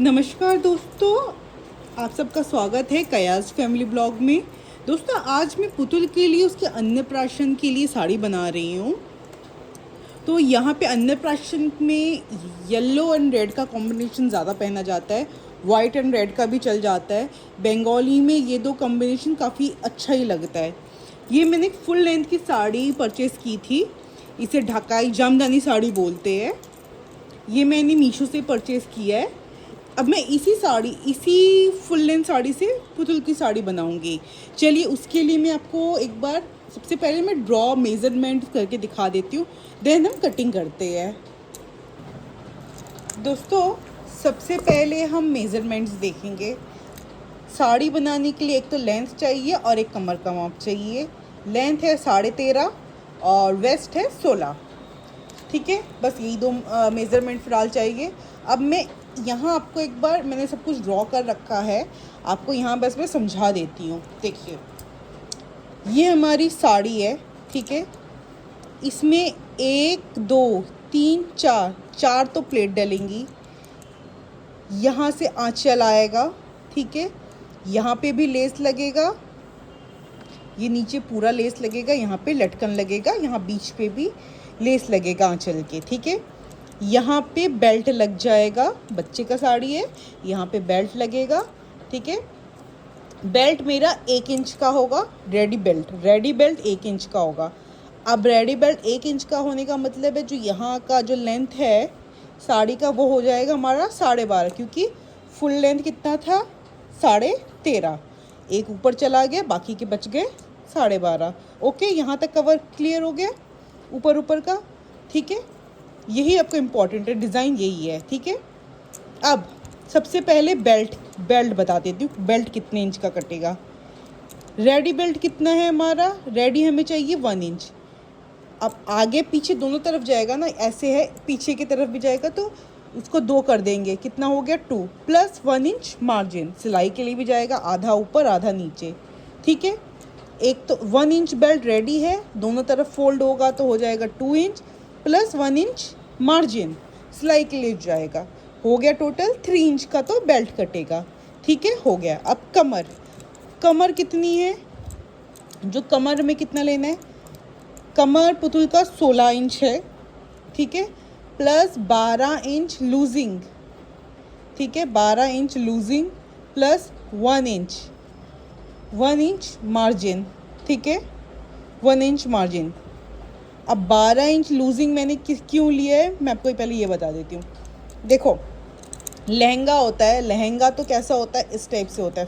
नमस्कार दोस्तों, आप सबका स्वागत है कयास फैमिली ब्लॉग में। दोस्तों, आज मैं पुतुल के लिए उसके अन्नप्राशन के लिए साड़ी बना रही हूँ। तो यहाँ पे अन्नप्राशन में येलो एंड रेड का कॉम्बिनेशन ज़्यादा पहना जाता है, वाइट एंड रेड का भी चल जाता है। बंगाली में ये दो कॉम्बिनेशन काफ़ी अच्छा ही लगता है। ये मैंने एक फुल लेंथ की साड़ी परचेज़ की थी, इसे ढकाई जामदानी साड़ी बोलते हैं। ये मैंने मीशो से परचेज़ किया है। अब मैं इसी फुल लेंथ साड़ी से पुतुल की साड़ी बनाऊंगी। चलिए, उसके लिए मैं आपको एक बार सबसे पहले मैं ड्रॉ मेज़रमेंट करके दिखा देती हूँ, देन हम कटिंग करते हैं। दोस्तों, सबसे पहले हम मेज़रमेंट्स देखेंगे। साड़ी बनाने के लिए एक तो लेंथ चाहिए और एक कमर का माप चाहिए। लेंथ है 13.5 और वेस्ट है 16। ठीक है, बस यही दो मेज़रमेंट फ़िलहाल चाहिए। अब मैं यहाँ आपको एक बार मैंने सब कुछ ड्रॉ कर रखा है, आपको यहाँ बस मैं समझा देती हूँ। देखिए, ये हमारी साड़ी है, ठीक है। इसमें 1 2 3 4 तो प्लेट डलेंगी। यहाँ से आँचल आएगा, ठीक है। यहाँ पे भी लेस लगेगा, ये नीचे पूरा लेस लगेगा, यहाँ पे लटकन लगेगा, यहाँ बीच पे भी लेस लगेगा आंचल के, ठीक है। यहाँ पे बेल्ट लग जाएगा, बच्चे का साड़ी है, यहाँ पे बेल्ट लगेगा, ठीक है। बेल्ट मेरा 1 इंच का होगा। रेडी बेल्ट 1 इंच का होगा। अब रेडी बेल्ट 1 इंच का होने का मतलब है जो यहाँ का जो लेंथ है साड़ी का वो हो जाएगा हमारा 12.5, क्योंकि फुल लेंथ कितना था 13.5। एक ऊपर चला गया, बाकी के बच गए 12.5। ओके, यहाँ तक कवर क्लियर हो गया ऊपर का, ठीक है। यही आपको इम्पॉर्टेंट है, डिज़ाइन यही है, ठीक है। अब सबसे पहले बेल्ट बता देती हूँ, बेल्ट कितने इंच का कटेगा। रेडी बेल्ट कितना है हमारा, रेडी हमें चाहिए 1 इंच। अब आगे पीछे दोनों तरफ जाएगा ना, ऐसे है, पीछे की तरफ भी जाएगा तो उसको 2 कर देंगे, कितना हो गया 2 प्लस 1 इंच मार्जिन। सिलाई के लिए भी जाएगा, आधा ऊपर आधा नीचे, ठीक है। एक तो 1 इंच बेल्ट रेडी है, दोनों तरफ फोल्ड होगा तो हो जाएगा 2 इंच प्लस 1 इंच मार्जिन, सिलाई के लिए जाएगा, हो गया टोटल 3 इंच का तो बेल्ट कटेगा, ठीक है, हो गया। अब कमर कितनी है, जो कमर में कितना लेना है, कमर पुतुल का 16 इंच है, ठीक है, प्लस 12 इंच लूजिंग, ठीक है, 12 inch losing plus 1 inch margin, ठीक है, 1 इंच मार्जिन। अब 12 इंच लूजिंग मैंने क्यों लिया है, मैं आपको पहले ये बता देती हूँ। देखो, लहंगा होता है, लहंगा तो कैसा होता है, इस टाइप से होता है,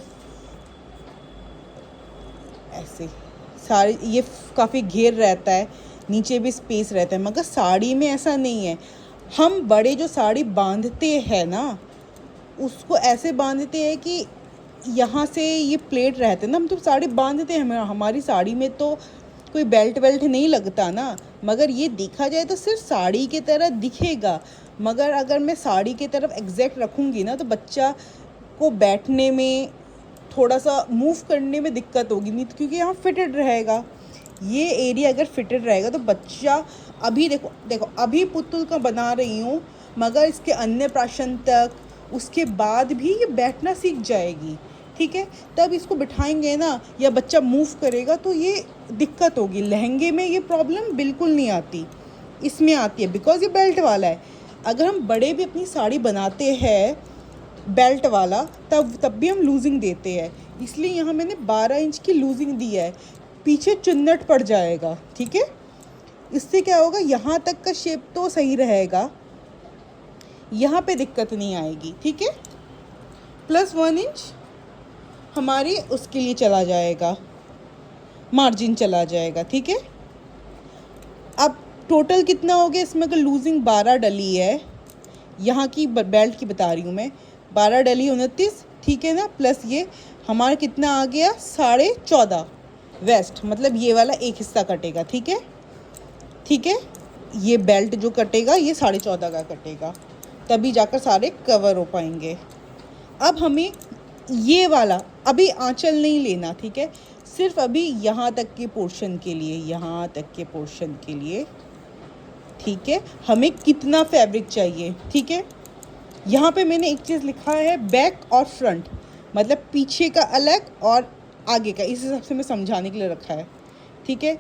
ऐसे साड़ी, ये काफ़ी घेर रहता है, नीचे भी स्पेस रहता है, मगर साड़ी में ऐसा नहीं है। हम बड़े जो साड़ी बांधते हैं ना, उसको ऐसे बांधते हैं कि यहाँ से ये प्लेट रहते हैं ना, हम तो साड़ी बांधते हैं, हमारी साड़ी में तो कोई बेल्ट नहीं लगता ना। मगर ये देखा जाए तो सिर्फ साड़ी की तरह दिखेगा, मगर अगर मैं साड़ी की तरफ एग्जैक्ट रखूँगी ना तो बच्चा को बैठने में, थोड़ा सा मूव करने में दिक्कत होगी, नहीं तो क्योंकि यहाँ फिटेड रहेगा। ये एरिया अगर फिटेड रहेगा तो बच्चा, अभी देखो अभी पुतुल का बना रही हूँ, मगर इसके अन्नप्राशन तक, उसके बाद भी ये बैठना सीख जाएगी, ठीक है। तब इसको बिठाएंगे ना या बच्चा मूव करेगा तो ये दिक्कत होगी। लहंगे में ये प्रॉब्लम बिल्कुल नहीं आती, इसमें आती है, बिकॉज ये बेल्ट वाला है। अगर हम बड़े भी अपनी साड़ी बनाते हैं बेल्ट वाला, तब भी हम लूजिंग देते हैं, इसलिए यहाँ मैंने 12 इंच की लूजिंग दी है। पीछे चुन्नट पड़ जाएगा, ठीक है। इससे क्या होगा, यहाँ तक का शेप तो सही रहेगा, यहाँ पे दिक्कत नहीं आएगी, ठीक है। प्लस 1 इंच हमारी उसके लिए चला जाएगा, मार्जिन चला जाएगा, ठीक है। अब टोटल कितना हो गया इसमें, अगर लूजिंग 12 डली है, यहाँ की बेल्ट की बता रही हूँ मैं, 12 डली 29, ठीक है ना, प्लस ये हमारा कितना आ गया 14.5 वेस्ट, मतलब ये वाला एक हिस्सा कटेगा, ठीक है, ठीक है। ये बेल्ट जो कटेगा ये 14.5 का कटेगा, तभी जाकर सारे कवर हो पाएंगे। अब हमें ये वाला अभी आंचल नहीं लेना, ठीक है, सिर्फ अभी यहाँ तक के पोर्शन के लिए, यहाँ तक के पोर्शन के लिए, ठीक है। हमें कितना फैब्रिक चाहिए, ठीक है, यहाँ पे मैंने एक चीज़ लिखा है बैक और फ्रंट, मतलब पीछे का अलग और आगे का, इस हिसाब से मैं समझाने के लिए रखा है। ठीक है,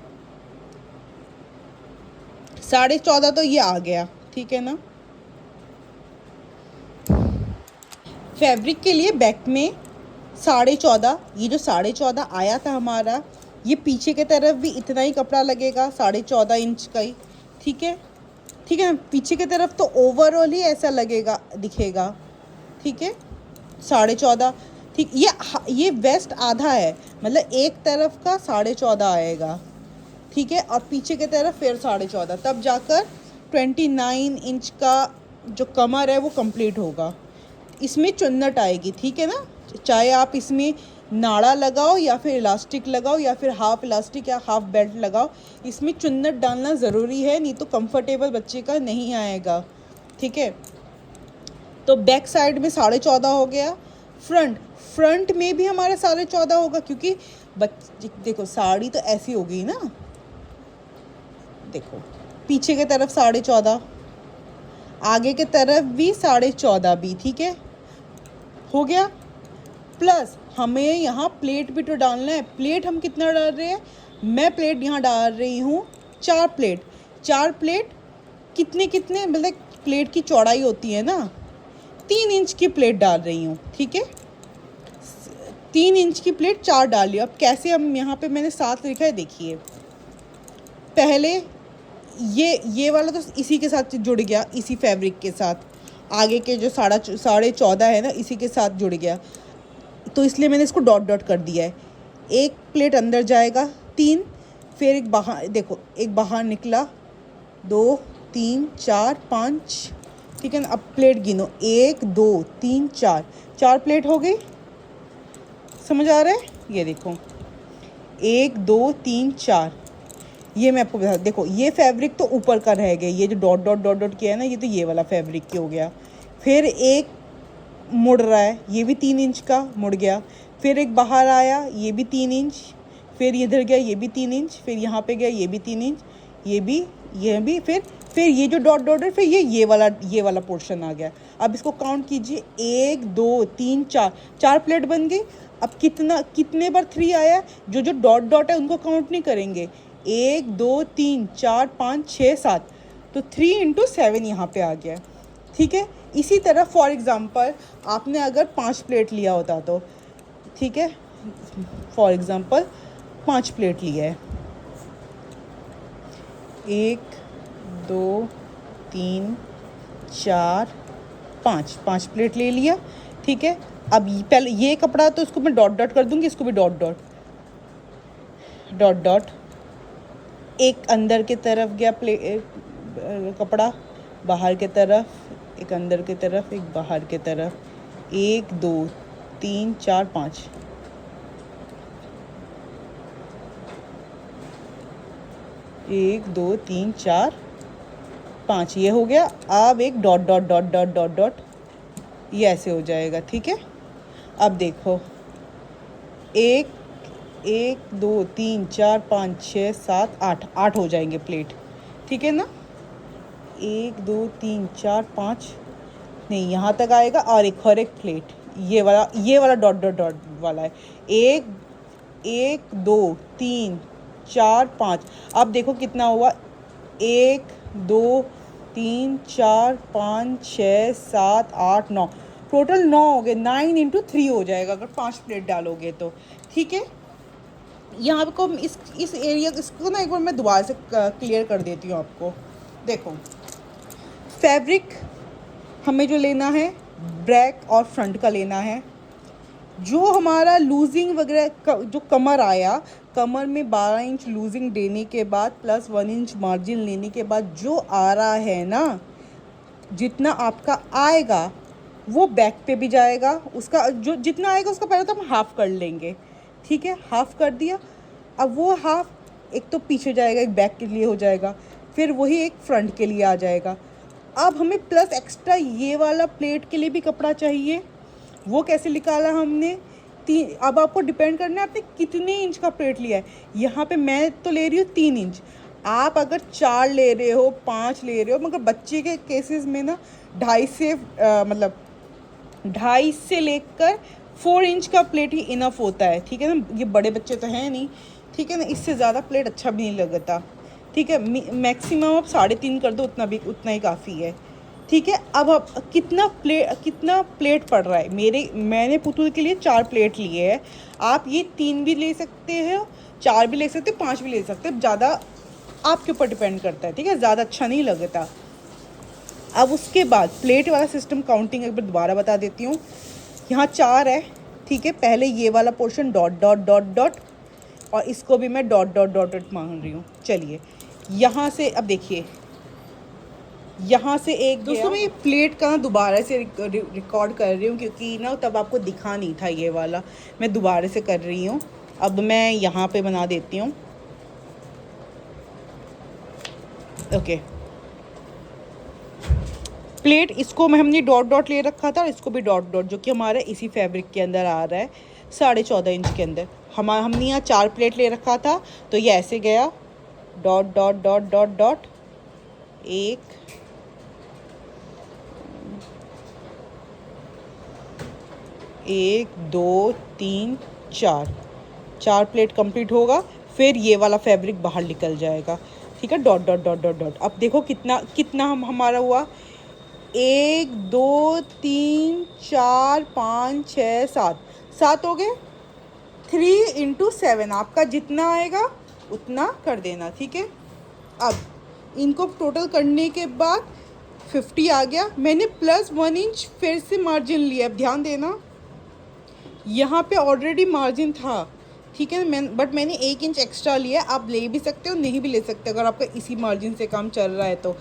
14.5 तो ये आ गया, ठीक है ना। फैब्रिक के लिए बैक में 14.5, ये जो 14.5 आया था हमारा, ये पीछे के तरफ भी इतना ही कपड़ा लगेगा, 14.5 इंच का ही। ठीक है, ठीक है ना। पीछे की तरफ तो ओवरऑल ही ऐसा लगेगा, दिखेगा। ठीक है, 14.5। ठीक, ये वेस्ट आधा है, मतलब एक तरफ का 14.5 आएगा। ठीक है, और पीछे की तरफ फिर 14.5, तब जाकर 29 इंच का जो कमर है वो कंप्लीट होगा। इसमें चुन्नट आएगी, ठीक है ना। चाहे आप इसमें नाड़ा लगाओ या फिर इलास्टिक लगाओ या फिर हाफ इलास्टिक या हाफ बेल्ट लगाओ, इसमें चुन्नट डालना ज़रूरी है, नहीं तो कंफर्टेबल बच्चे का नहीं आएगा। ठीक है, तो बैक साइड में 14.5 हो गया। फ्रंट में भी हमारा 14.5 होगा, क्योंकि बच्चे देखो साड़ी तो ऐसी हो गई ना, देखो पीछे की तरफ 14.5, आगे की तरफ भी 14.5 भी। ठीक है, हो गया। प्लस हमें यहाँ प्लेट भी तो डालना है। प्लेट हम कितना डाल रहे हैं, मैं प्लेट यहाँ डाल रही हूँ 4 प्लेट। 4 प्लेट कितने कितने, मतलब प्लेट की चौड़ाई होती है ना, 3 इंच की प्लेट डाल रही हूँ। ठीक है, 3 इंच की प्लेट 4 डाली। अब कैसे, हम यहाँ पे मैंने 7 लिखा है, देखिए। पहले ये वाला तो इसी के साथ जुड़ गया, इसी फैब्रिक के साथ। आगे के जो 14.5 है ना, इसी के साथ जुड़ गया, तो इसलिए मैंने इसको डॉट डॉट कर दिया है। एक प्लेट अंदर जाएगा 3, फिर एक बाहर, देखो एक बाहर निकला 2 3 4 5। ठीक है ना। अब प्लेट गिनो, 1 2 3 4 प्लेट हो गई। समझ आ रहा है, ये देखो 1 2 3 4। ये मैं आपको बता, देखो ये फैब्रिक तो ऊपर का रह गया, ये जो डॉट डॉट डॉट डॉट किया है ना, ये तो ये वाला फैब्रिक की हो गया। फिर एक मुड़ रहा है, ये भी 3 इंच का मुड़ गया। फिर एक बाहर आया, ये भी 3 इंच। फिर इधर गया, ये भी 3 इंच। फिर यहाँ पे गया, ये भी 3 इंच। ये भी फिर ये जो डॉट डॉट है, फिर ये वाला पोर्शन आ गया। अब इसको काउंट कीजिए, 1 2 3 4 प्लेट बन गई। अब कितने बार 3 आया, जो डॉट डॉट है उनको काउंट नहीं करेंगे। 1 2 3 4 5 6 7, तो 3 × 7 यहाँ पे आ गया। ठीक है, इसी तरह फॉर एग्ज़ाम्पल आपने अगर 5 प्लेट लिया होता तो, ठीक है, फॉर एग्ज़ाम्पल 5 प्लेट लिया है, 1 2 3 4 5 प्लेट ले लिया। ठीक है, अब पहले ये कपड़ा तो इसको मैं डॉट डॉट कर दूँगी, इसको भी डॉट डॉट। एक अंदर की तरफ गया कपड़ा, बाहर की तरफ, एक अंदर की तरफ, एक बाहर की तरफ, 1 2 3 4 5। एक 2 3 4 5, ये हो गया। अब एक dot dot dot dot dot dot, ये ऐसे हो जाएगा। ठीक है, अब देखो 1 2 3 4 5 6 7 8 हो जाएंगे प्लेट। ठीक है ना, 1 2 3 4 5, नहीं यहाँ तक आएगा। और एक प्लेट, ये वाला डॉट डॉट डॉट वाला है। 1 2 3 4 5। अब देखो कितना हुआ, 1 2 3 4 5 6 7 8 9, टोटल 9 हो गए। 9 × 3 हो जाएगा अगर 5 प्लेट डालोगे तो। ठीक है, यहाँ को इस एरिया इसको ना एक बार मैं दोबारा से क्लियर कर देती हूँ आपको। देखो फैब्रिक हमें जो लेना है, बैक और फ्रंट का लेना है। जो हमारा लूजिंग वगैरह जो कमर आया, कमर में 12 इंच लूजिंग देने के बाद प्लस 1 इंच मार्जिन लेने के बाद जो आ रहा है ना, जितना आपका आएगा वो बैक पे भी जाएगा। उसका जो जितना आएगा उसका पहले तो हम हाफ़ कर लेंगे। ठीक है, हाफ़ कर दिया। अब वो हाफ़ एक तो पीछे जाएगा, एक बैक के लिए हो जाएगा, फिर वही एक फ्रंट के लिए आ जाएगा। अब हमें प्लस एक्स्ट्रा ये वाला प्लेट के लिए भी कपड़ा चाहिए। वो कैसे निकाला हमने, अब आपको डिपेंड करना है आपने कितने इंच का प्लेट लिया है। यहाँ पे मैं तो ले रही हूँ 3 इंच, आप अगर 4 ले रहे हो 5 ले रहे हो, मगर बच्चे के केसेस में ना 2.5 से मतलब 2.5 से लेकर 4 इंच का प्लेट ही इनफ होता है, ठीक है ना। ये बड़े बच्चे तो हैं नहीं, ठीक है ना, इससे ज़्यादा प्लेट अच्छा भी नहीं लगता, ठीक है। मैक्सिमम आप 3.5 कर दो, उतना ही काफ़ी है, ठीक है। अब आप कितना प्लेट पड़ रहा है, मैंने पुतुल के लिए 4 प्लेट लिए हैं। आप ये 3 भी ले सकते हो, 4 भी ले सकते हो, 5 भी ले सकते हो, ज़्यादा आपके ऊपर डिपेंड करता है, ठीक है। ज़्यादा अच्छा नहीं लगता। अब उसके बाद प्लेट वाला सिस्टम काउंटिंग एक बार दोबारा बता देती हूँ। यहाँ 4 है, ठीक है। पहले ये वाला portion dot dot dot dot, और इसको भी मैं डॉट डॉट डॉट डॉट मांग रही हूँ। चलिए यहाँ से अब देखिए, यहाँ से एक दोस्तों मैं ये प्लेट का दोबारा से रिकॉर्ड कर रही हूँ, क्योंकि ना तब आपको दिखा नहीं था ये वाला, मैं दोबारा से कर रही हूँ। अब मैं यहाँ पे बना देती हूँ, ओके। प्लेट इसको मैं हमने डॉट डॉट ले रखा था, और इसको भी डॉट डॉट, जो कि हमारा इसी फैब्रिक के अंदर आ रहा है 14.5 इंच के अंदर। हमने यहाँ 4 प्लेट ले रखा था, तो ये ऐसे गया dot dot dot dot dot, 1 1 2 3 4 plate complete होगा, फिर ये वाला फैब्रिक बाहर निकल जाएगा, ठीक है। Dot dot dot dot dot. अब देखो कितना हमारा हुआ, 1 2 3 4 5 6 7 हो गए। 3 × 7 आपका जितना आएगा उतना कर देना, ठीक है। अब इनको टोटल करने के बाद 50 आ गया। मैंने +1 इंच फिर से मार्जिन लिया, अब ध्यान देना, यहाँ पे ऑलरेडी मार्जिन था, ठीक है। बट मैंने 1 इंच एक्स्ट्रा लिया। आप ले भी सकते हो, नहीं भी ले सकते, अगर आपका इसी मार्जिन से काम चल रहा है तो।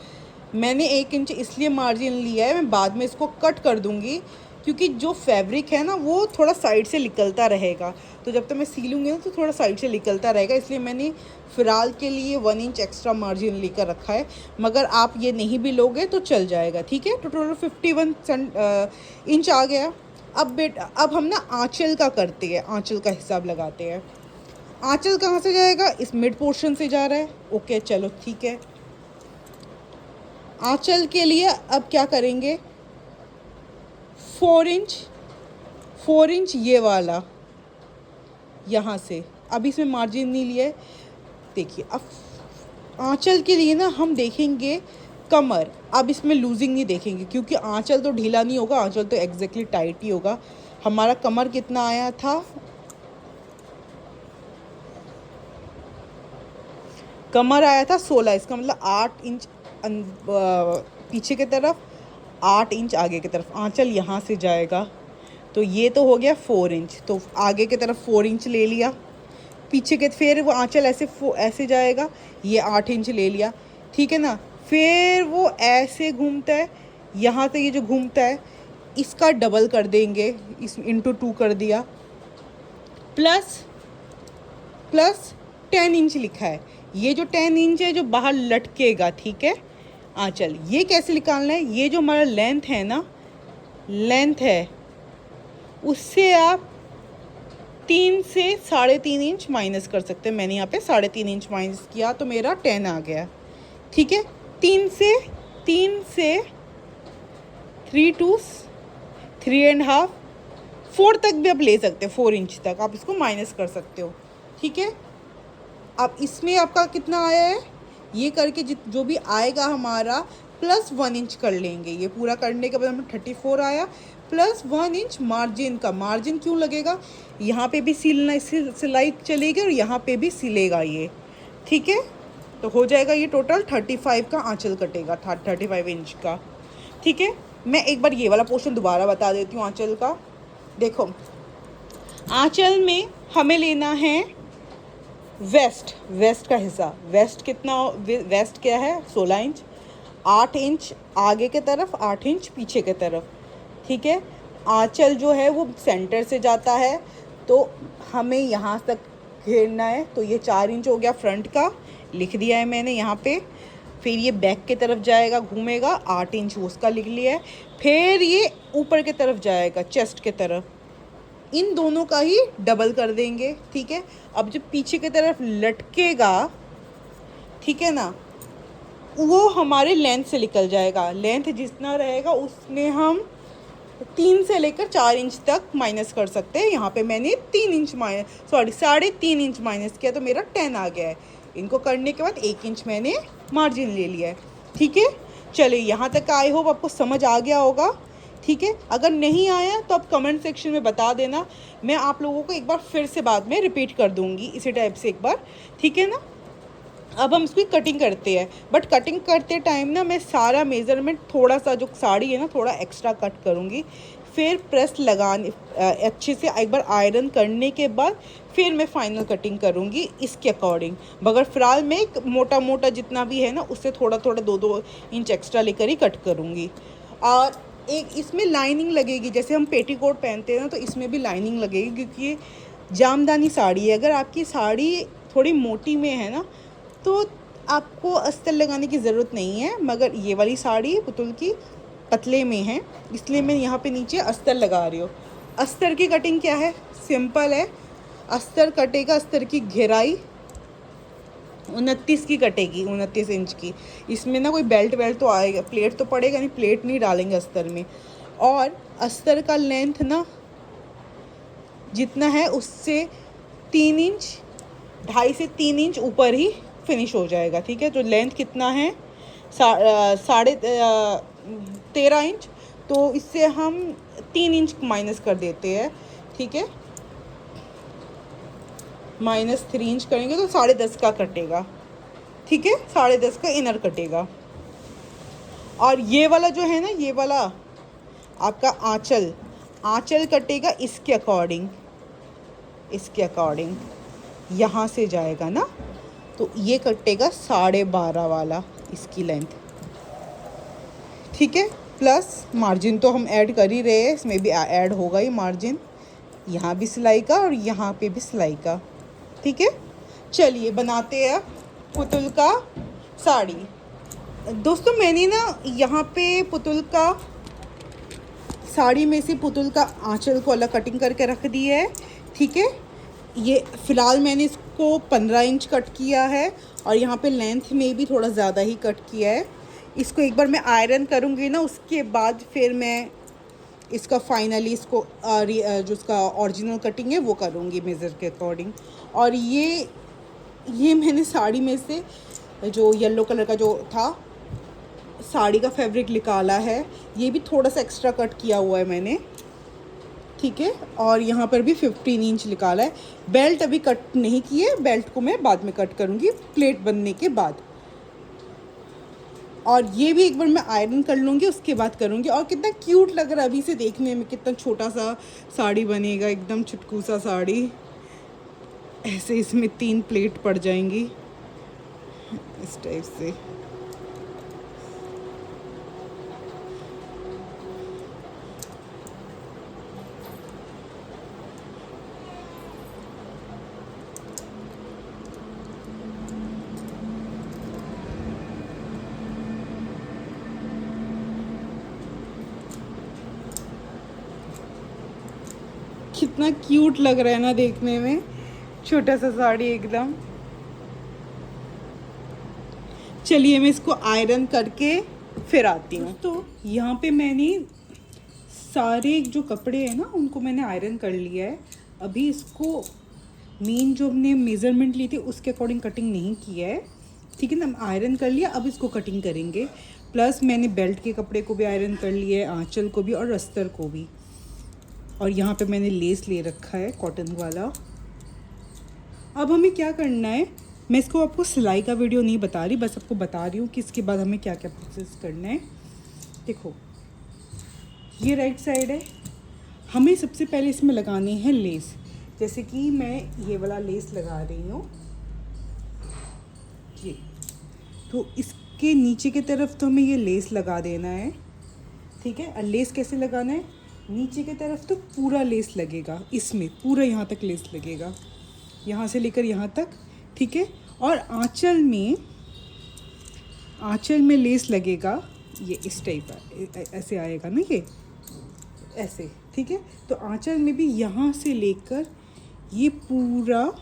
मैंने 1 इंच इसलिए मार्जिन लिया है, मैं बाद में इसको कट कर दूँगी, क्योंकि जो फैब्रिक है ना वो थोड़ा साइड से निकलता रहेगा, तो जब तक मैं सीलूँगी ना तो थोड़ा साइड से निकलता रहेगा, इसलिए मैंने फ़िलहाल के लिए 1 इंच एक्स्ट्रा मार्जिन लेकर रखा है। मगर आप ये नहीं भी लोगे तो चल जाएगा, ठीक है। तो टोटल 51 इंच आ गया। अब हम ना आँचल का करते हैं, आँचल का हिसाब लगाते हैं। आँचल कहाँ से जाएगा, इस मिड पोर्शन से जा रहा है, ओके चलो ठीक है। आँचल के लिए अब क्या करेंगे, 4 इंच ये वाला यहाँ से, अब इसमें मार्जिन नहीं लिया है। देखिए अब आँचल के लिए ना हम देखेंगे कमर, अब इसमें लूजिंग नहीं देखेंगे, क्योंकि आँचल तो ढीला नहीं होगा, आँचल तो एग्जैक्टली टाइट ही होगा। हमारा कमर कितना आया था, कमर आया था 16, इसका मतलब 8 इंच पीछे की तरफ, 8 इंच आगे की तरफ। आँचल यहाँ से जाएगा, तो ये तो हो गया 4 इंच, तो आगे की तरफ 4 इंच ले लिया, पीछे के फिर वो आँचल ऐसे जाएगा, ये 8 इंच ले लिया, ठीक है ना। फिर वो ऐसे घूमता है, यहाँ से ये जो घूमता है इसका डबल कर देंगे, इस × 2 कर दिया, प्लस 10 इंच लिखा है, ये जो 10 इंच है जो बाहर लटकेगा, ठीक है। आँचल ये कैसे निकालना है, ये जो हमारा लेंथ है ना, लेंथ है उससे आप 3 से 3.5 इंच माइनस कर सकते हैं। मैंने यहाँ पे 3.5 इंच माइनस किया, तो मेरा 10 आ गया, ठीक है। 3 से 3 to 3.5 4 तक भी आप ले सकते हो, 4 इंच तक आप इसको माइनस कर सकते हो, ठीक है। अब इसमें आपका कितना आया है, ये करके जो भी आएगा हमारा +1 इंच कर लेंगे। ये पूरा करने के बाद हमें 34 आया, +1 इंच मार्जिन का। मार्जिन क्यों लगेगा, यहाँ पे भी सिलाई चलेगी और यहाँ पे भी सिलेगा ये, ठीक है। तो हो जाएगा ये टोटल 35 का आँचल कटेगा, 35 इंच का, ठीक है। मैं एक बार ये वाला पोर्शन दोबारा बता देती हूँ आँचल का। देखो आँचल में हमें लेना है वेस्ट का हिस्सा। वेस्ट क्या है, 16 इंच, 8 इंच आगे के तरफ, 8 इंच पीछे के तरफ, ठीक है। आँचल जो है वो सेंटर से जाता है, तो हमें यहाँ तक घेरना है, तो ये 4 इंच हो गया फ्रंट का, लिख दिया है मैंने यहाँ पे। फिर ये बैक के तरफ जाएगा, घूमेगा, 8 इंच उसका लिख लिया है। फिर ये ऊपर के तरफ जाएगा, चेस्ट के तरफ, इन दोनों का ही डबल कर देंगे, ठीक है। अब जब पीछे की तरफ लटकेगा, ठीक है ना, वो हमारे लेंथ से निकल जाएगा। लेंथ जितना रहेगा उसमें हम 3 से लेकर 4 इंच तक माइनस कर सकते हैं। यहाँ पे मैंने 3.5 इंच माइनस किया तो मेरा 10 आ गया है। इनको करने के बाद 1 इंच मैंने मार्जिन ले लिया है। ठीक है, चलिए यहाँ तक आई होप आपको समझ आ गया होगा। ठीक है, अगर नहीं आया तो आप कमेंट सेक्शन में बता देना, मैं आप लोगों को एक बार फिर से बाद में रिपीट कर दूँगी इसी टाइप से एक बार। ठीक है ना, अब हम इसकी कटिंग करते हैं। बट कटिंग करते टाइम ना मैं सारा मेज़रमेंट थोड़ा सा जो साड़ी है ना थोड़ा एक्स्ट्रा कट करूँगी, फिर प्रेस लगाने अच्छे से एक बार आयरन करने के बाद फिर मैं फाइनल कटिंग करूँगी इसके अकॉर्डिंग। मगर फ़िलहाल मैं एक मोटा मोटा जितना भी है ना उससे थोड़ा थोड़ा 2-2 इंच एक्स्ट्रा लेकर ही कट करूँगी। और एक इसमें लाइनिंग लगेगी, जैसे हम पेटीकोट पहनते हैं ना तो इसमें भी लाइनिंग लगेगी, क्योंकि ये जामदानी साड़ी है। अगर आपकी साड़ी थोड़ी मोटी में है ना तो आपको अस्तर लगाने की ज़रूरत नहीं है, मगर ये वाली साड़ी पुतुल की पतले में है इसलिए मैं यहाँ पे नीचे अस्तर लगा रही हूँ। अस्तर की कटिंग क्या है, सिंपल है। अस्तर कटेगा, अस्तर की घेराई 29 की कटेगी, 29 इंच की। इसमें ना कोई बेल्ट वेल्ट तो आएगा, प्लेट तो पड़ेगा नहीं, प्लेट नहीं डालेंगे अस्तर में। और अस्तर का लेंथ ना जितना है उससे 3 इंच 2.5 से 3 इंच ऊपर ही फिनिश हो जाएगा। ठीक है, जो लेंथ कितना है 13.5 इंच, तो इससे हम 3 इंच माइनस कर देते हैं। ठीक है, -3 इंच करेंगे तो 10.5 का कटेगा। ठीक है, 10.5 का इनर कटेगा। और ये वाला जो है ना, ये वाला आपका आंचल कटेगा इसके अकॉर्डिंग, यहाँ से जाएगा ना तो ये कटेगा 12.5 वाला इसकी लेंथ। ठीक है, प्लस मार्जिन तो हम ऐड कर ही रहे हैं, इसमें भी ऐड होगा ही मार्जिन, यहाँ भी सिलाई का और यहाँ पे भी सिलाई का। ठीक है, चलिए बनाते हैं पुतुल का साड़ी। दोस्तों मैंने ना यहाँ पे पुतुल का साड़ी में से पुतुल का आंचल को अलग कटिंग करके रख दी है। ठीक है, ये फ़िलहाल मैंने इसको 15 इंच कट किया है और यहाँ पे लेंथ में भी थोड़ा ज़्यादा ही कट किया है। इसको एक बार मैं आयरन करूँगी ना उसके बाद फिर मैं इसका फाइनली इसको जो इसका ओरिजिनल कटिंग है वो करूँगी मेज़र के अकॉर्डिंग। और ये मैंने साड़ी में से जो येलो कलर का जो था साड़ी का फैब्रिक निकाला है, ये भी थोड़ा सा एक्स्ट्रा कट किया हुआ है मैंने। ठीक है, और यहाँ पर भी 15 इंच निकाला है। बेल्ट अभी कट नहीं की है, बेल्ट को मैं बाद में कट करूँगी प्लेट बनने के बाद। और ये भी एक बार मैं आयरन कर लूँगी उसके बाद करूँगी। और कितना क्यूट लग रहा है अभी से देखने में, कितना छोटा सा साड़ी बनेगा, एकदम छुटकू सा साड़ी। ऐसे इसमें 3 प्लेट पड़ जाएंगी इस टाइप से। कितना क्यूट लग रहा है ना देखने में, छोटा सा साड़ी एकदम। चलिए मैं इसको आयरन करके फिर आती हूँ। तो यहाँ पे मैंने सारे जो कपड़े हैं ना उनको मैंने आयरन कर लिया है। अभी इसको मेन जो हमने मेज़रमेंट ली थी उसके अकॉर्डिंग कटिंग नहीं किया है। ठीक है ना, आयरन कर लिया, अब इसको कटिंग करेंगे। प्लस मैंने बेल्ट के कपड़े को भी आयरन कर लिया है, आंचल को भी और अस्तर को भी। और यहाँ पे मैंने लेस ले रखा है कॉटन वाला। अब हमें क्या करना है, मैं इसको आपको सिलाई का वीडियो नहीं बता रही, बस आपको बता रही हूँ कि इसके बाद हमें क्या क्या प्रोसेस करना है। देखो ये राइट साइड है, हमें सबसे पहले इसमें लगाने हैं लेस। जैसे कि मैं ये वाला लेस लगा रही हूँ, ये तो इसके नीचे की तरफ तो हमें ये लेस लगा देना है। ठीक है, और लेस कैसे लगाना है, नीचे की तरफ तो पूरा लेस लगेगा, इसमें पूरा यहाँ तक लेस लगेगा, यहाँ से लेकर यहाँ तक। ठीक है, और आंचल में लेस लगेगा, ये इस टाइप का ऐसे आएगा ना, ये ऐसे। ठीक है, तो आंचल में भी यहाँ से लेकर ये पूरा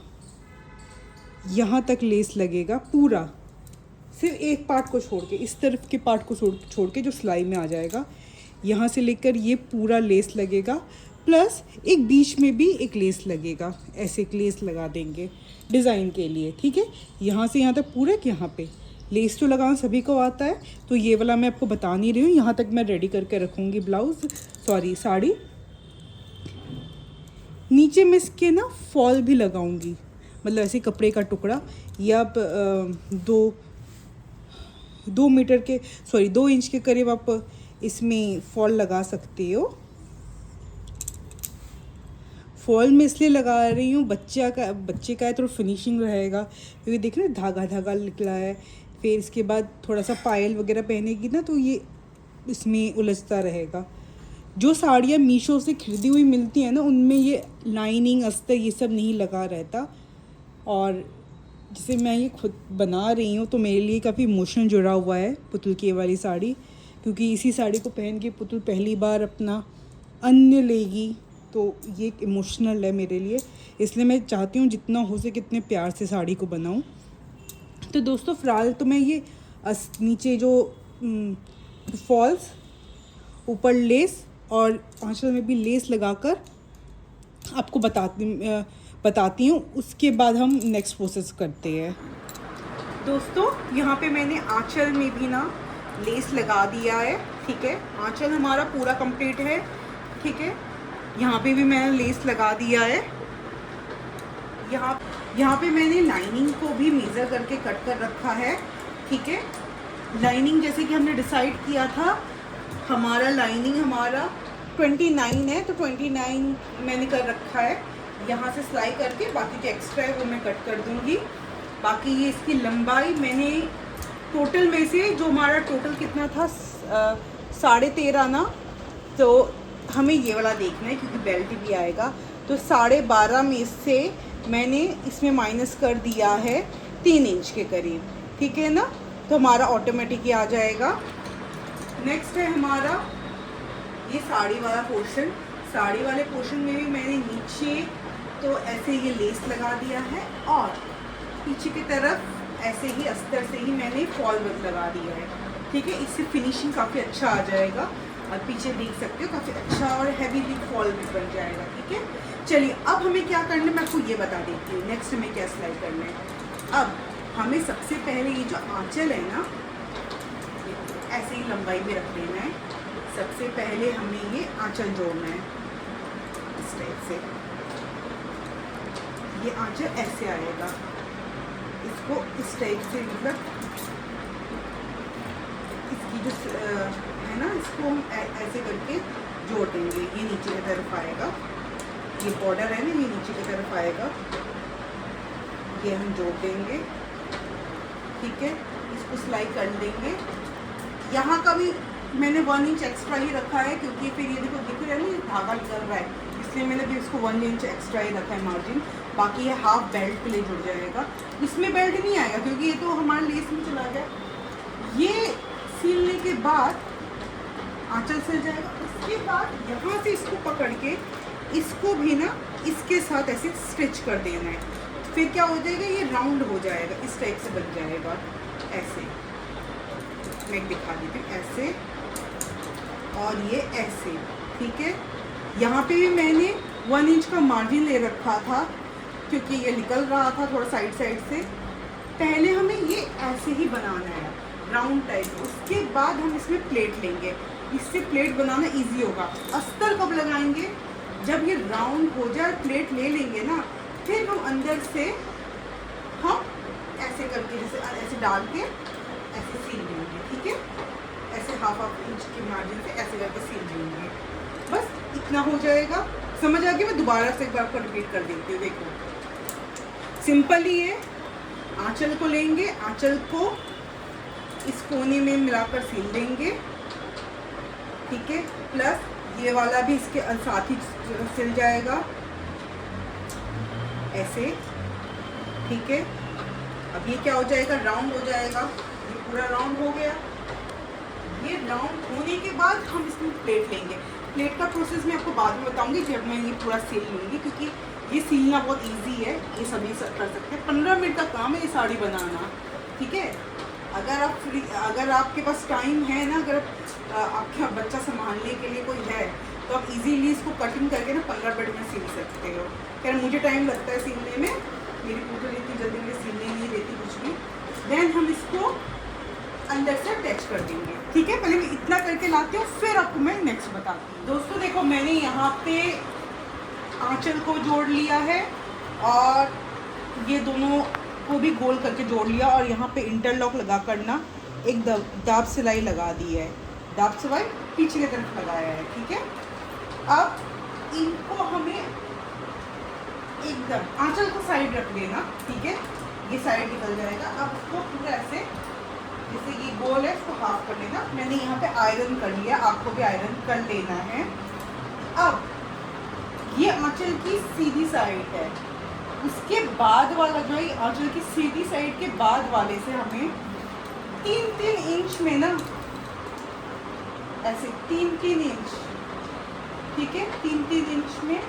यहाँ तक लेस लगेगा, पूरा, सिर्फ एक पार्ट को छोड़ के, इस तरफ के पार्ट को छोड़ के जो सिलाई में आ जाएगा। यहाँ से लेकर ये पूरा लेस लगेगा, प्लस एक बीच में भी एक लेस लगेगा, ऐसे एक लेस लगा देंगे डिज़ाइन के लिए, ठीक है। यहाँ से यहाँ तक पूरा, यहाँ पे लेस तो लगाना सभी को आता है, तो ये वाला मैं आपको बता नहीं रही हूँ। यहाँ तक मैं रेडी करके रखूँगी ब्लाउज़, सॉरी साड़ी। नीचे में इसके ना फॉल भी लगाऊंगी, मतलब ऐसे कपड़े का टुकड़ा, या आप 2 मीटर के, सॉरी 2 इंच के करीब आप इसमें फॉल लगा सकते हो। फॉल में इसलिए लगा रही हूँ, बच्चे का है, थोड़ा फिनिशिंग रहेगा, क्योंकि देख रहे धागा धागा निकला है। फिर इसके बाद थोड़ा सा पायल वगैरह पहनेगी ना, तो ये इसमें उलझता रहेगा। जो साड़ियाँ मीशो से खरीदी हुई मिलती हैं ना, उनमें ये लाइनिंग अस्तर ये सब नहीं लगा रहता। और जैसे मैं ये खुद बना रही हूँ, तो मेरे लिए काफ़ी इमोशन जुड़ा हुआ है पुतुल की वाली साड़ी, क्योंकि इसी साड़ी को पहन के पुतुल पहली बार अपना अन्न लेगी, तो ये एक इमोशनल है मेरे लिए। इसलिए मैं चाहती हूँ जितना हो सके कितने प्यार से साड़ी को बनाऊँ। तो दोस्तों फ़िलहाल तो मैं ये नीचे जो फॉल्स, ऊपर लेस और आंचल में भी लेस लगाकर आपको बताती हूँ। उसके बाद हम नेक्स्ट प्रोसेस करते हैं। दोस्तों यहाँ पे मैंने आंचल में भी ना लेस लगा दिया है, ठीक है। आंचल हमारा पूरा कंप्लीट है, ठीक है। यहाँ पे भी मैंने लेस लगा दिया है। यहाँ पे मैंने लाइनिंग को भी मेज़र करके कट कर रखा है, ठीक है। लाइनिंग जैसे कि हमने डिसाइड किया था, हमारा लाइनिंग हमारा 29 है, तो 29 मैंने कर रखा है। यहाँ से सिलाई करके बाकी जो एक्स्ट्रा है वो मैं कट कर दूँगी। बाकी ये इसकी लंबाई मैंने टोटल में से, जो हमारा टोटल कितना था 13.5 ना, तो हमें ये वाला देखना है क्योंकि बेल्ट भी आएगा। तो 12.5 में से मैंने इसमें माइनस कर दिया है 3 इंच के करीब, ठीक है ना। तो हमारा ऑटोमेटिक ही आ जाएगा। नेक्स्ट है हमारा ये साड़ी वाला पोर्शन। साड़ी वाले पोर्शन में भी मैंने नीचे तो ऐसे ये लेस लगा दिया है, और पीछे की तरफ ऐसे ही अस्तर से ही मैंने फॉल लगा दिया है, ठीक है। इससे फिनिशिंग काफ़ी अच्छा आ जाएगा, और पीछे देख सकते हो काफ़ी अच्छा और हैवी भी फॉल भी बन जाएगा, ठीक है। चलिए अब हमें क्या करना है मैं आपको ये बता देती हूँ, नेक्स्ट हमें क्या सिलाई करना है। अब हमें सबसे पहले ये जो आंचल है ना, ऐसे ही लंबाई में रख लेना है। सबसे पहले हमें ये आंचल जोड़ना है इस टाइप से। ये आंचल ऐसे आएगा, इसको इस टाइप से, मतलब इसकी जो है ना, इसको हम ऐसे करके जोड़ देंगे। ये नीचे की तरफ आएगा, ये बॉर्डर है ना, ये नीचे की तरफ आएगा, ये हम जोड़ देंगे, ठीक है। इसको सिलाई कर लेंगे। यहाँ का भी मैंने 1 इंच एक्स्ट्रा ही रखा है, क्योंकि फिर ये देखो दिख रहा है ना, धागा निकल रहा है, इसलिए मैंने भी इसको 1 इंच एक्स्ट्रा ही रखा है मार्जिन। बाकी ये हाफ बेल्ट के लिए जुड़ जाएगा। इसमें बेल्ट नहीं आएगा क्योंकि ये तो हमारे लेस में चला गया। ये सीलने के बाद आंचल सिल जाएगा। उसके बाद यहाँ से इसको पकड़ के इसको भी ना इसके साथ ऐसे स्टिच कर देना है। फिर क्या हो जाएगा, ये राउंड हो जाएगा, इस टाइप से बन जाएगा। ऐसे मैं दिखा देती हूँ, ऐसे और ये ऐसे, ठीक है। यहाँ पे भी मैंने 1 इंच का मार्जिन ले रखा था, क्योंकि ये निकल रहा था थोड़ा साइड से। पहले हमें ये ऐसे ही बनाना है, राउंड टाइप। उसके बाद हम इसमें प्लेट लेंगे, इससे प्लेट बनाना इजी होगा। अस्तर कब लगाएंगे, जब ये राउंड हो जाए, प्लेट ले लेंगे ना, फिर हम अंदर से हम ऐसे करके, जैसे ऐसे डाल के ऐसे सील लेंगे, ठीक है। ऐसे हाफ इंच के मार्जिन से ऐसे करके सील लेंगे। बस इतना हो जाएगा। समझ आ गया? मैं दोबारा से एक बार आपको रिपीट कर देती हूँ। देखो सिंपल ही है। आंचल को लेंगे, आंचल को इस कोने में मिलाकर सील देंगे, ठीक है। प्लस ये वाला भी इसके साथ ही सिल जाएगा ऐसे, ठीक है। अब ये क्या हो जाएगा, राउंड हो जाएगा। ये पूरा राउंड हो गया। ये राउंड होने के बाद हम इसमें प्लेट लेंगे। प्लेट का प्रोसेस मैं आपको बाद में बताऊंगी जब मैं ये पूरा सील लूँगी, क्योंकि ये सीलना बहुत इजी है, ये सभी कर सकते हैं। 15 मिनट का काम है ये साड़ी बनाना, ठीक है। अगर आपके पास टाइम है ना, अगर आपका बच्चा संभालने के लिए कोई है, तो आप इजीली इसको कटिंग करके ना 15 मिनट में सिल सकते हो। खैर मुझे टाइम लगता है सिलने में, मेरी पुतली इतनी जल्दी मुझे सिलने नहीं देती कुछ भी। देन हम इसको अंदर से अटैच कर देंगे। ठीक है, पहले मैं इतना करके लाती हूँ, फिर आपको मैं नेक्स्ट बताती हूँ। दोस्तों देखो, मैंने यहाँ पे आंचल को जोड़ लिया है और ये दोनों को भी गोल करके जोड़ लिया, और यहाँ पे इंटरलॉक लगा कर ना एक दाब सिलाई लगा दी है। दाब सिलाई पीछे की तरफ लगाया है। ठीक है, अब इनको हमें एकदम आंचल को साइड रख देना। ठीक है, ये साइड निकल जाएगा। अब उसको पूरा ऐसे, जैसे ये गोल है, इसको हाफ कर लेना। मैंने यहाँ पे आयरन कर लिया, आपको भी आयरन कर लेना है। अब ये आंचल की सीधी साइड है, उसके बाद वाला जो है आंचल की सीधी साइड के बाद वाले से हमें 3-3 इंच में ना, ऐसे 3-3 इंच, ठीक है, 3-3 इंच में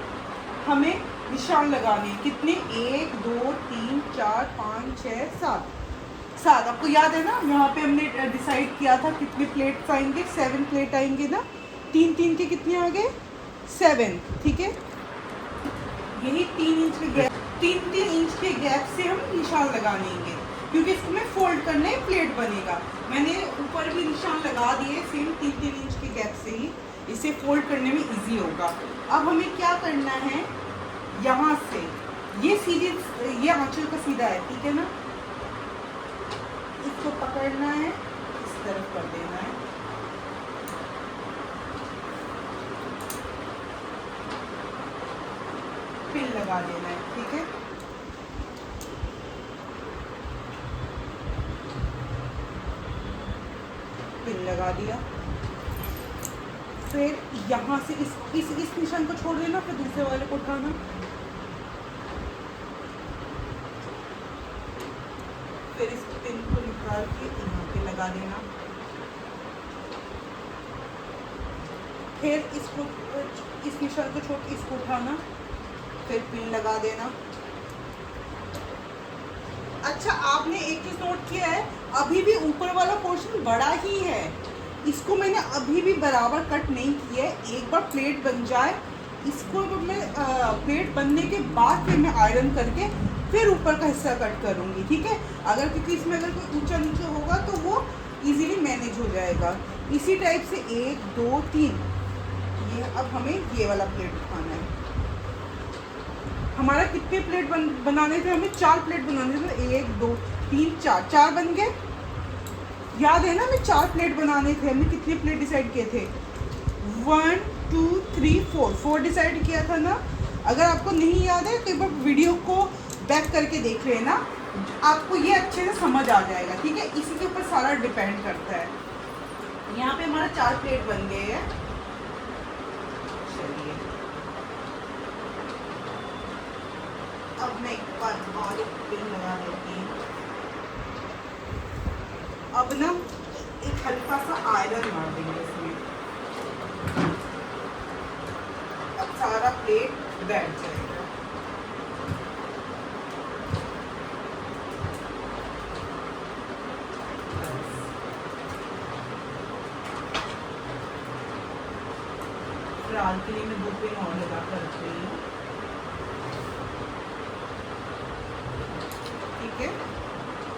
हमें निशान लगाने हैं। कितने? 1 2 3 4 5 6 7। आपको याद है ना, यहाँ पे हमने डिसाइड किया था कितने प्लेट्स आएंगे, 7 प्लेट आएंगे ना। 3-3 के कितने आ गए? 7। ठीक है, यही 3 इंच के गैप, 3-3 इंच के गैप से हम निशान लगा लेंगे, क्योंकि इसको मैं फोल्ड करना है, प्लेट बनेगा। मैंने ऊपर भी निशान लगा दिए सेम 3-3 इंच के गैप से ही, इसे फोल्ड करने में इजी होगा। अब हमें क्या करना है, यहाँ से ये सीधी, ये आंचल का सीधा है, ठीक है ना, इसको पकड़ना है, इस तरफ कर देना है, पिन लगा देना है। ठीक है, पिन लगा दिया। फिर यहाँ से इस निशान को छोड़ देना, फिर दूसरे वाले को उठाना, फिर इस पिन को निकाल के यहाँ पे लगा देना। फिर इसको, इस निशान को छोड़ के इसको उठाना, फिर पिन लगा देना। अच्छा, आपने एक चीज नोट किया है, अभी भी ऊपर वाला पोर्शन बड़ा ही है, इसको मैंने अभी भी बराबर कट नहीं किया है। एक बार प्लेट बन जाए, इसको मैं प्लेट बनने के बाद फिर मैं आयरन करके फिर ऊपर का हिस्सा कट करूँगी। ठीक है, अगर क्योंकि इसमें अगर कोई ऊंचा नीचे होगा तो वो इजीली मैनेज हो जाएगा। इसी टाइप से 1 2 3, ये अब हमें ये वाला प्लेट उठाना है। हमारा कितने प्लेट बनाने थे? हमें 4 प्लेट बनाने थे। 1 2 3 4 बन गए। याद है ना, हमें 4 प्लेट बनाने थे। हमने कितने प्लेट डिसाइड किए थे? 1 2 3 4 डिसाइड किया था ना। अगर आपको नहीं याद है तो एक बार वीडियो को बैक करके देख लेना, आपको ये अच्छे से समझ आ जाएगा। ठीक है, इसी के ऊपर सारा डिपेंड करता है। यहाँ पे हमारा 4 प्लेट बन गए हैं। चलिए, अब मैं एक बार और एक पिन लगा देती हूँ। अब ना एक हल्का सा आयरन मार देंगे इसमें, अब सारा प्लेट बैठ जाएगा। फिलहाल के लिए मैं 2 पिन और लगा कर रख रही हूँ। ठीक है,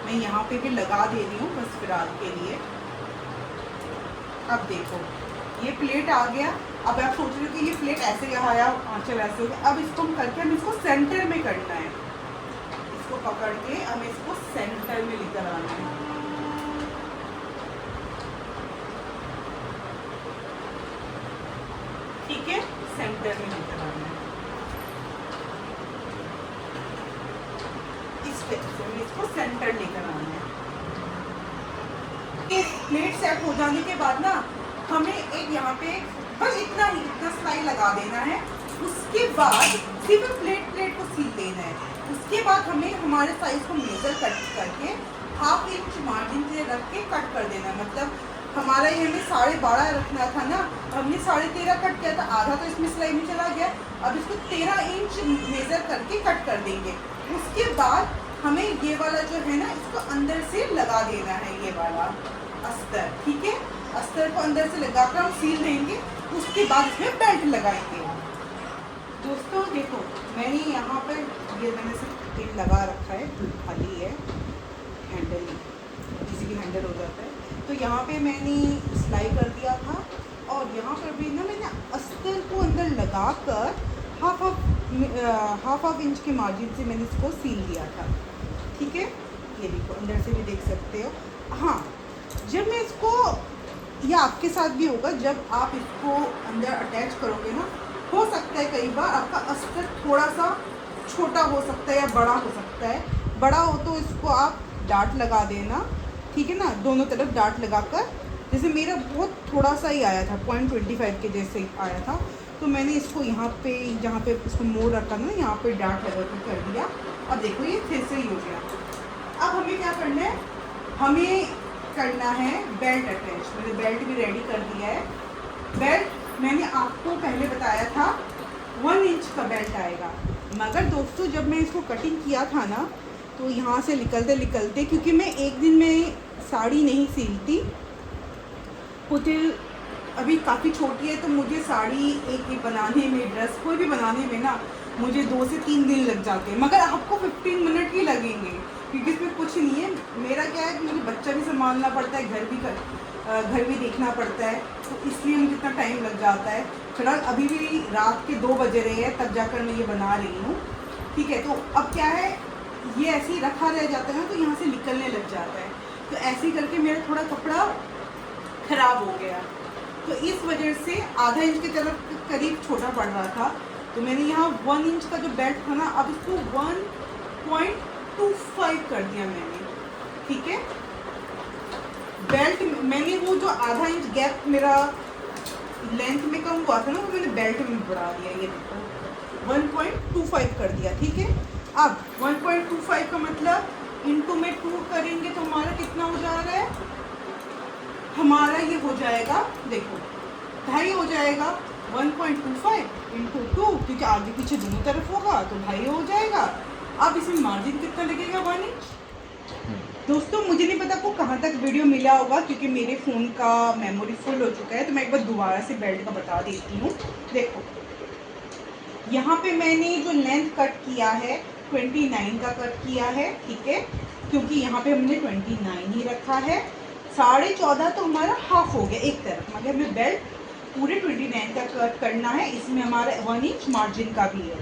मैं यहाँ पे भी लगा दे रही हूँ बस फिलहाल के लिए। अब देखो, ये प्लेट आ गया। अब आप सोच रहे हो कि ये प्लेट ऐसे आया, आंचल ऐसे हो गया। अब इसको हम करके हमें इसको सेंटर में करना है। इसको पकड़ के हमें इसको सेंटर में लेकर आना है। ठीक है, सेंटर में लेकर आना है। इस तरह से हमें इसको सेंटर लेकर आना है। प्लेट सेट हो जाने के बाद ना हमें एक यहाँ पे बस इतना सिलाई लगा देना है। उसके बाद सिर्फ प्लेट को सील देना है। उसके बाद हमें हमारे साइज को मेजर कट करके 1/2 इंच मार्जिन से रख के कट कर देना है। मतलब हमारा ये हमें 12.5 रखना था ना, हमने 13.5 कट किया था, आधा तो इसमें सिलाई में चला गया। अब इसको 13 इंच मेजर करके कट कर देंगे। उसके बाद हमें ये वाला जो है ना इसको अंदर से लगा देना है, ये वाला अस्तर। ठीक है, अस्तर को अंदर से लगाकर हम सील देंगे, उसके बाद इसमें बेल्ट लगाएंगे। दोस्तों देखो, मैंने यहाँ पर ये मैंने सिर्फ एक लगा रखा है, खाली है, हैंडल इजीली हैंडल हो जाता है। तो यहाँ पे मैंने सिलाई कर दिया था और यहाँ पर भी ना मैंने अस्तर को अंदर लगाकर हाफ इंच के मार्जिन से मैंने इसको सील दिया था। ठीक है, ये देखो अंदर से भी देख सकते हो। हाँ, जब मैं इसको, या आपके साथ भी होगा, जब आप इसको अंदर अटैच करोगे ना, हो सकता है कई बार आपका अस्तर थोड़ा सा छोटा हो सकता है या बड़ा हो सकता है। बड़ा हो तो इसको आप डार्ट लगा देना, ठीक है ना, दोनों तरफ डार्ट लगाकर। जैसे मेरा बहुत थोड़ा सा ही आया था, 0.25 के जैसे ही आया था, तो मैंने इसको यहाँ पे, जहाँ पे इसको मोड़ रखा ना, यहाँ पे डार्ट लगा कर दिया। अब देखो ये फिर से ही हो गया। अब हमें क्या करना है, हमें करना है बेल्ट अटैच। मैंने बेल्ट भी रेडी कर दिया है। बेल्ट मैंने आपको पहले बताया था 1 इंच का बेल्ट आएगा, मगर दोस्तों जब मैं इसको कटिंग किया था ना, तो यहाँ से निकलते, क्योंकि मैं एक दिन में साड़ी नहीं सिलती, पुतिल अभी काफ़ी छोटी है, तो मुझे साड़ी एक बनाने में, ड्रेस कोई भी बनाने में ना मुझे 2 से 3 दिन लग जाते हैं, मगर आपको 15 मिनट ही लगेंगे, क्योंकि इसमें कुछ नहीं है। मेरा क्या है कि मुझे बच्चा भी संभालना पड़ता है, घर भी देखना पड़ता है, तो इसलिए मुझे इतना टाइम लग जाता है। फिलहाल अभी भी रात के 2 बजे रहे हैं, तब जाकर मैं ये बना रही हूँ। ठीक है, तो अब क्या है, ये ऐसे ही रखा रह जाता है ना, तो यहाँ से निकलने लग जाता है, तो ऐसे ही करके मेरा थोड़ा कपड़ा ख़राब हो गया, तो इस वजह से आधा इंच की तरफ करीब छोटा पड़ रहा था। तो मैंने यहाँ 1 इंच का जो बेल्ट था ना, अब इसको 1.25 कर दिया मैंने। ठीक है, बेल्ट मैंने वो जो आधा इंच गैप मेरा लेंथ में कम हुआ था ना, वो मैंने बेल्ट में बढ़ा दिया। ये देखो 1.25 कर दिया। ठीक है, अब 1.25 का मतलब इंटू में 2 करेंगे तो हमारा कितना हो जा रहा है, हमारा ये हो जाएगा, देखो 2.5 हो जाएगा। 1.25 इंटू 2, क्योंकि आगे पीछे दोनों तरफ होगा तो 2.5 हो जाएगा। अब इसमें मार्जिन कितना लगेगा, 1 इंच। दोस्तों मुझे नहीं पता आपको कहाँ तक वीडियो मिला होगा, क्योंकि मेरे फ़ोन का मेमोरी फुल हो चुका है, तो मैं एक बार दोबारा से बेल्ट का बता देती हूँ। देखो यहाँ पे मैंने जो लेंथ कट किया है 29 का कट किया है। ठीक है, क्योंकि यहाँ पे हमने 29 ही रखा है। 14.5 तो हमारा हाफ हो गया एक तरफ, मगर हमें बेल्ट पूरे 29 का कट करना है। इसमें हमारा 1 इंच मार्जिन का भी है।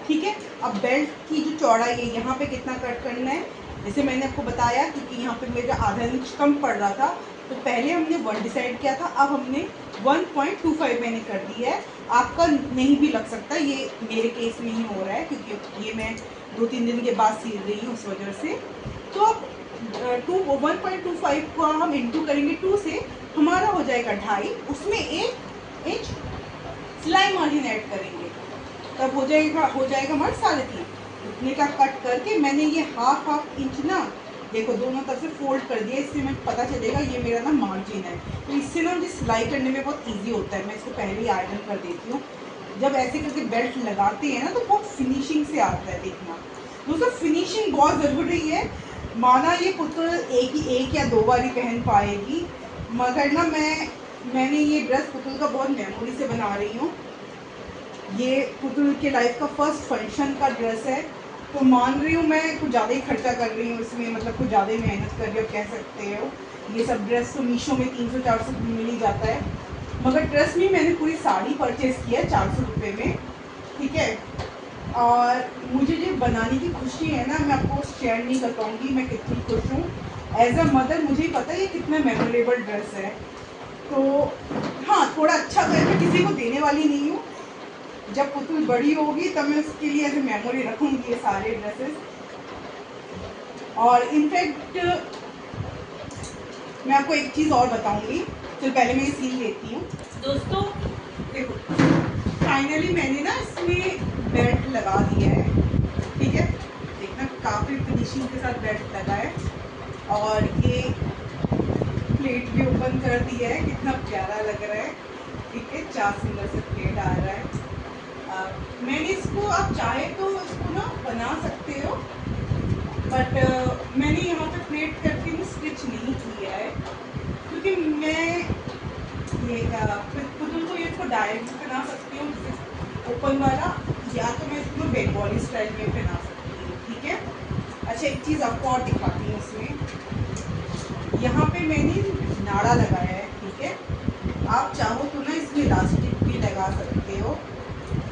ठीक है, अब बेल्ट की जो चौड़ाई है, यहाँ पे कितना कट करना है, जैसे मैंने आपको बताया, क्योंकि यहाँ पे मेरा आधा इंच कम पड़ रहा था, तो पहले हमने 1 डिसाइड किया था, अब हमने 1.25 मैंने कर दिया है। आपका नहीं भी लग सकता, ये मेरे केस में ही हो रहा है, क्योंकि ये मैं 2-3 दिन के बाद सिल रही हूँ, उस वजह से। तो अब 1.25 को हम इंटू करेंगे 2 से, हमारा हो जाएगा 2.5, उसमें 1 इंच सिलाई मार्जिन ऐड करेंगे, तब हो जाएगा हमारा 3.5। इतने का कट करके मैंने ये हाफ इंच ना, देखो दोनों तरफ से फोल्ड कर दिया, इससे मुझे पता चलेगा ये मेरा ना मार्जिन है, तो इससे ना मुझे सिलाई करने में बहुत इजी होता है। मैं इसको पहले ही आयरन कर देती हूँ। जब ऐसे करके बेल्ट लगाते हैं ना, तो बहुत फिनिशिंग से आता है। देखना दोस्तों, फिनिशिंग बहुत ज़रूरी है। माना ये पुतुल एक या 2 बार ही पहन पाएगी, मगर ना मैंने ये ड्रेस पुतुल का बहुत मेमोरी से बना रही हूँ। ये पुतुल के लाइफ का फर्स्ट फंक्शन का ड्रेस है, तो मान रही हूँ मैं कुछ ज़्यादा ही खर्चा कर रही हूँ इसमें, मतलब कुछ ज़्यादा ही मेहनत कर रही हो कह सकते हो। ये सब ड्रेस तो मीशो में 300-400 मिल ही जाता है, मगर ड्रेस में मैंने पूरी साड़ी परचेज़ किया 400 रुपये में। ठीक है, और मुझे जो बनाने की खुशी है ना, मैं आपको शेयर नहीं कर पाऊँगी मैं कितनी खुश हूँ। एज अ मदर मुझे ही पता है ये कितना मेमोरेबल ड्रेस है। तो हाँ, थोड़ा अच्छा करके किसी को देने वाली नहीं हूँ, जब पुतुल बड़ी होगी तब मैं उसके लिए ऐसे मेमोरी रखूँगी ये सारे ड्रेसेस। और इनफैक्ट मैं आपको एक चीज़ और बताऊँगी, तो पहले मैं ये सील लेती हूँ। दोस्तों देखो, फाइनली मैंने ना इसमें बेल्ट लगा दिया है। ठीक है, देखना काफ़ी फिनिशिंग के साथ बेल्ट लगा है, और ये प्लेट भी ओपन कर दिया है, कितना प्यारा लग रहा है। ठीक है, 4 सुंदर से प्लेट आ रहा है। मैंने इसको, आप चाहे तो इसको ना बना सकते हो, बट मैंने यहाँ पे प्लेट करके ना स्टिच नहीं किया है, क्योंकि मैं ये पुतुल को ये इसको डायरेक्ट पहना सकती हूँ ओपन वाला, या तो मैं इसको बंगाली स्टाइल में पहना सकती हूँ, ठीक है। अच्छा, एक चीज़ आपको और दिखाती हूँ इसमें। यहाँ पे मैंने नाड़ा लगाया है, ठीक है। आप चाहो तो ना इसमें इलास्टिक भी लगा सकते हो,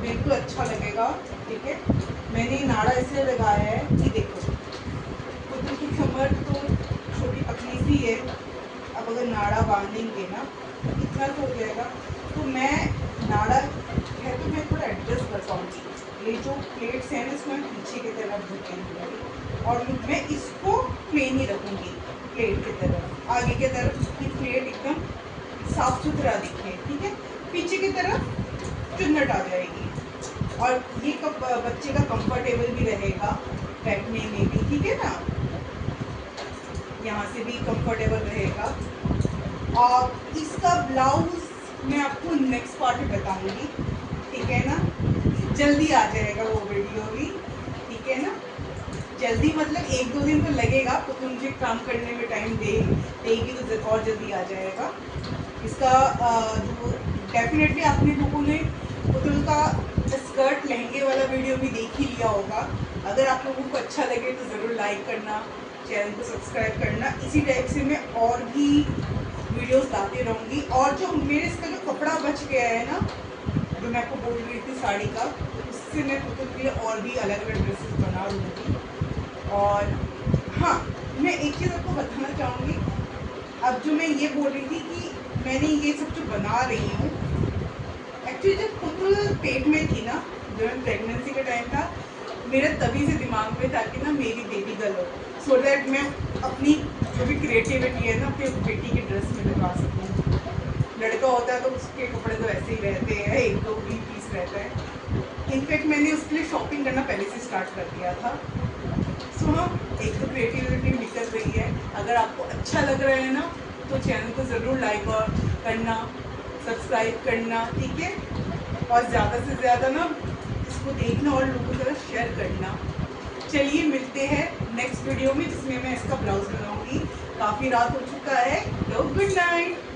बिल्कुल अच्छा लगेगा, ठीक है। मैंने नाड़ा इसलिए लगाया है कि देखो पुतुल की कमर तो छोटी पतली सी है, अब अगर नाड़ा बांधेंगे ना इतना तो हो जाएगा, तो मैं नाड़ा है तो मैं थोड़ा एडजस्ट कर पाऊँगी। ये जो प्लेट्स हैं ना इसमें पीछे की तरफ झुकेंगे और मैं इसको प्लेन ही रखूँगी प्लेट की तरफ, आगे की तरफ उसकी प्लेट एकदम साफ सुथरा दिखे, ठीक है। पीछे की तरफ चुन्नट आ जाएगी, और ये बच्चे का कंफर्टेबल भी रहेगा बैठने में भी, ठीक है ना। यहाँ से भी कंफर्टेबल रहेगा। और इसका ब्लाउज मैं आपको नेक्स्ट पार्ट में बताऊंगी, ठीक है ना। जल्दी आ जाएगा वो वीडियो भी, ठीक है ना। जल्दी मतलब 1-2 दिन तो लगेगा, तो मुझे काम करने में टाइम देगी तो और जल्दी आ जाएगा इसका। जो डेफिनेटली आपने लोगों ने पुतुल का स्कर्ट लहंगे वाला वीडियो भी देख ही लिया होगा। अगर आप लोगों को अच्छा लगे तो ज़रूर लाइक करना, चैनल को सब्सक्राइब करना। इसी टाइप से मैं और भी वीडियोस लाती रहूँगी। और जो मेरे इसका जो कपड़ा बच गया है ना, जो मैं आपको बोल रही थी साड़ी का, उससे मैं पुतुल के लिए और भी अलग अलग ड्रेसेस बना लूँगी। और हाँ, मैं एक चीज़ आपको बताना चाहूँगी। अब जो मैं ये बोल रही थी कि मैंने ये सब जो बना रही हूँ, एक्चुअली जब पुतुल पेट में थी ना, जब प्रेगनेंसी का टाइम था, मेरा तभी से दिमाग में था कि ना मेरी बेबी गर्ल हो, सो दैट मैं अपनी जो भी क्रिएटिविटी है ना अपनी बेटी के ड्रेस में लगा सकूँ। लड़का होता है तो उसके कपड़े तो ऐसे ही रहते हैं, 1-2 पीस रहता है। इनफैक्ट मैंने उसके लिए शॉपिंग करना पहले से स्टार्ट कर दिया था। सो हाँ, एक तो क्रिएटिविटी निकल रही है। अगर आपको अच्छा लग रहा है ना तो चैनल को ज़रूर लाइक और करना, सब्सक्राइब करना, ठीक है। और ज़्यादा से ज़्यादा ना इसको देखना और लोगों की तरफ शेयर करना। चलिए मिलते हैं नेक्स्ट वीडियो में, जिसमें मैं इसका ब्लाउज बनाऊंगी। काफ़ी रात हो चुका है, तो गुड नाइट।